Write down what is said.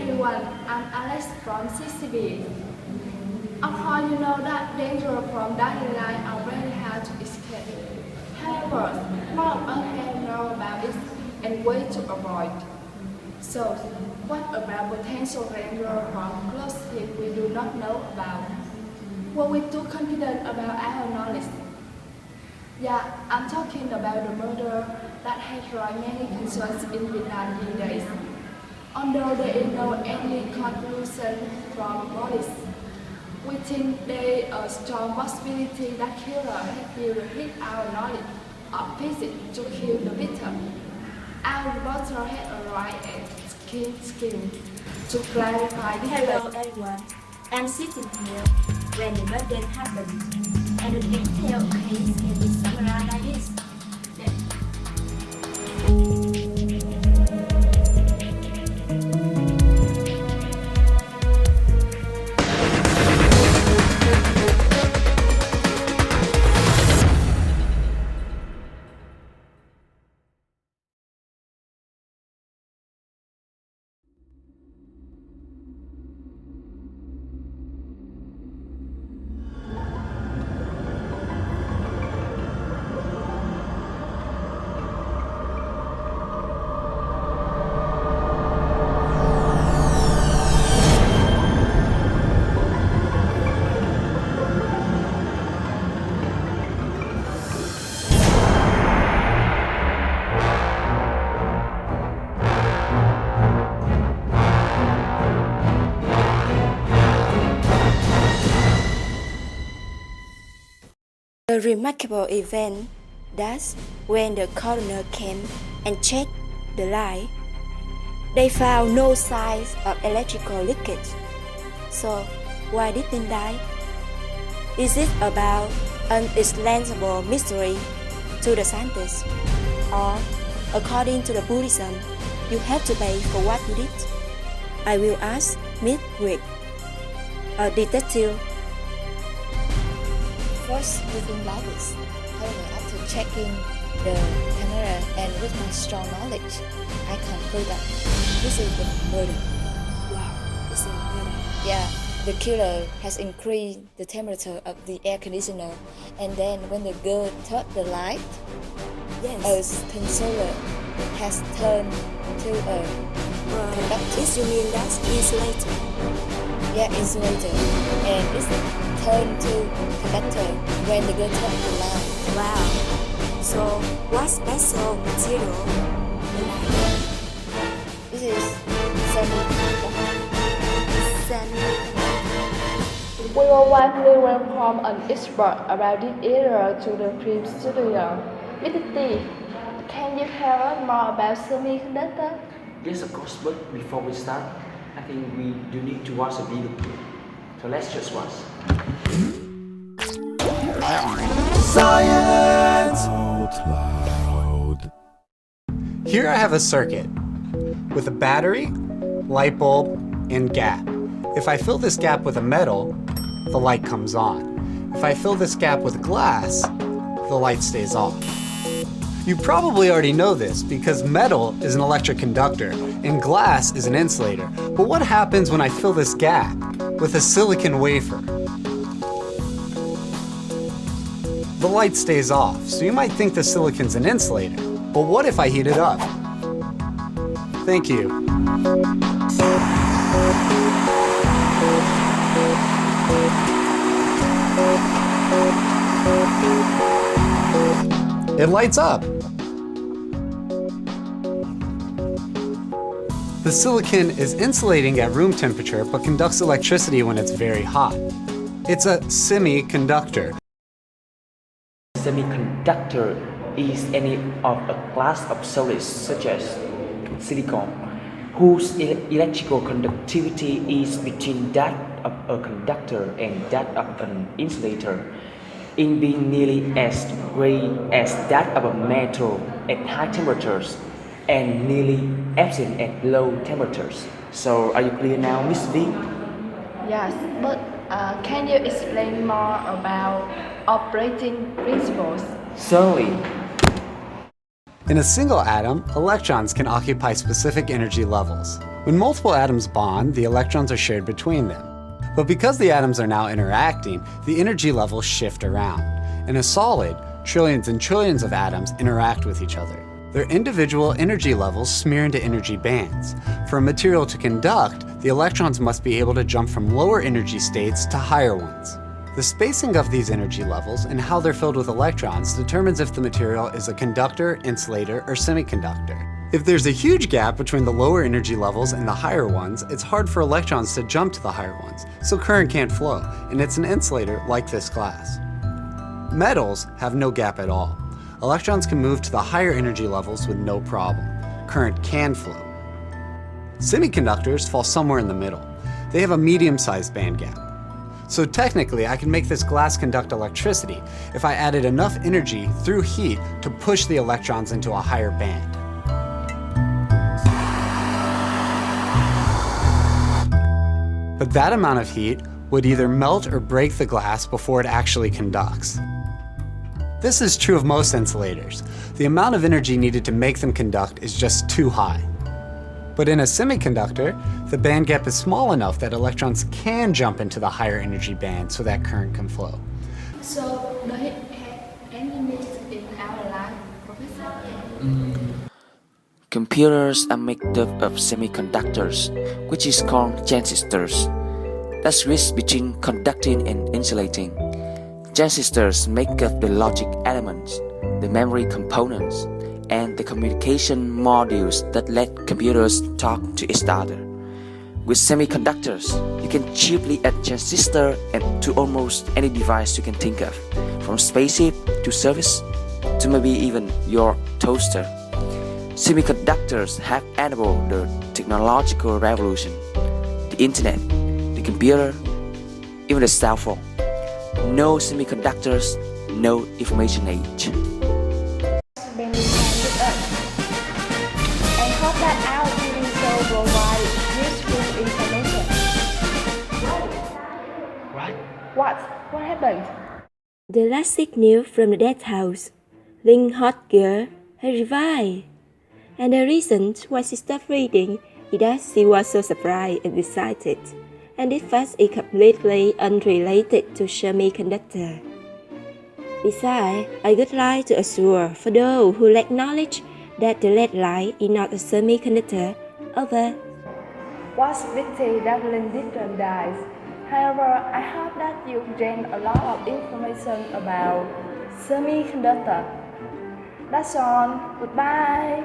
everyone, I'm Alex from CCB. Of course, you know that danger from dying light are very hard to escape. However, more of us can know about it and ways to avoid. So, what about potential danger from close heat we do not know about? Were we too confident about our knowledge? Yeah, I'm talking about the murder that has raised many concerns in Vietnam these days. Although there is no any conclusion from police, we think there is a strong possibility that killer had used his our knowledge of physics to kill the victim. Our reporter had arrived at Skin to clarify this. Hello everyone, I'm sitting here when the murder happened, and the detailed case can be summarized like this. A remarkable event that when the coroner came and checked the light, they found no signs of electrical leakage. So, why did they die? Is it about an unexplainable mystery to the scientists? Or, according to the Buddhism, you have to pay for what you did? I will ask Miss Nguyet, a detective. First, we think like this. However, after checking the camera and with my strong knowledge, I conclude that this is the murder. Wow, it's a murder. Yeah, the killer has increased the temperature of the air conditioner, and then when the girl turned the light, Yes. a consoler has turned to a conductor. Is you mean that insulator? Yeah, insulator, and it's turned to conductor when the girl turned the light. Wow. So, what special material? The light? This is semiconductor. We will widely welcome an expert about this area to the film studio. Mr. T, can you tell us more about semiconductor? Yes, of course, but before we start, I think we do need to watch a video. So let's just watch. Science out loud. Here I have a circuit with a battery, light bulb, and gap. If I fill this gap with a metal, the light comes on. If I fill this gap with glass, the light stays off. You probably already know this because metal is an electric conductor and glass is an insulator. But what happens when I fill this gap with a silicon wafer? The light stays off, so you might think the silicon's an insulator. But what if I heat it up? Thank you. It lights up. The silicon is insulating at room temperature but conducts electricity when it's very hot. It's a semiconductor. Semiconductor is any of a class of solids such as silicon, whose electrical conductivity is between that of a conductor and that of an insulator, in being nearly as great as that of a metal at high temperatures and nearly absent at low temperatures. So are you clear now, Miss V? Yes, but can you explain more about operating principles? Certainly. In a single atom, electrons can occupy specific energy levels. When multiple atoms bond, the electrons are shared between them. But because the atoms are now interacting, the energy levels shift around. In a solid, trillions and trillions of atoms interact with each other. Their individual energy levels smear into energy bands. For a material to conduct, the electrons must be able to jump from lower energy states to higher ones. The spacing of these energy levels and how they're filled with electrons determines if the material is a conductor, insulator, or semiconductor. If there's a huge gap between the lower energy levels and the higher ones, it's hard for electrons to jump to the higher ones, so current can't flow, and it's an insulator like this glass. Metals have no gap at all. Electrons can move to the higher energy levels with no problem. Current can flow. Semiconductors fall somewhere in the middle. They have a medium-sized band gap. So technically, I can make this glass conduct electricity if I added enough energy through heat to push the electrons into a higher band. But that amount of heat would either melt or break the glass before it actually conducts. This is true of most insulators. The amount of energy needed to make them conduct is just too high. But in a semiconductor, the band gap is small enough that electrons can jump into the higher energy band so that current can flow. So, does it have any meaning in our life, Professor? Computers are made up of semiconductors, which is called transistors. That switch between conducting and insulating. Transistors make up the logic elements, the memory components, and the communication modules that let computers talk to each other. With semiconductors, you can cheaply add transistor to almost any device you can think of, from spaceship to service to maybe even your toaster. Semiconductors have enabled the technological revolution, the internet, the computer, even the cell phone. No semiconductors, no information age. Spending time with us. I hope that our TV show provide useful information. What? What happened? The last signal from the dead house, Linh hot girl, had revived. And the reason why she stopped reading is that she was so surprised and excited, and this fact is completely unrelated to semiconductor. Besides, I would like to assure for those who lack knowledge that the LED light is not a semiconductor. Over. What's pity that Linh didn't die? However, I hope that you gained a lot of information about semiconductor. That's all. Goodbye.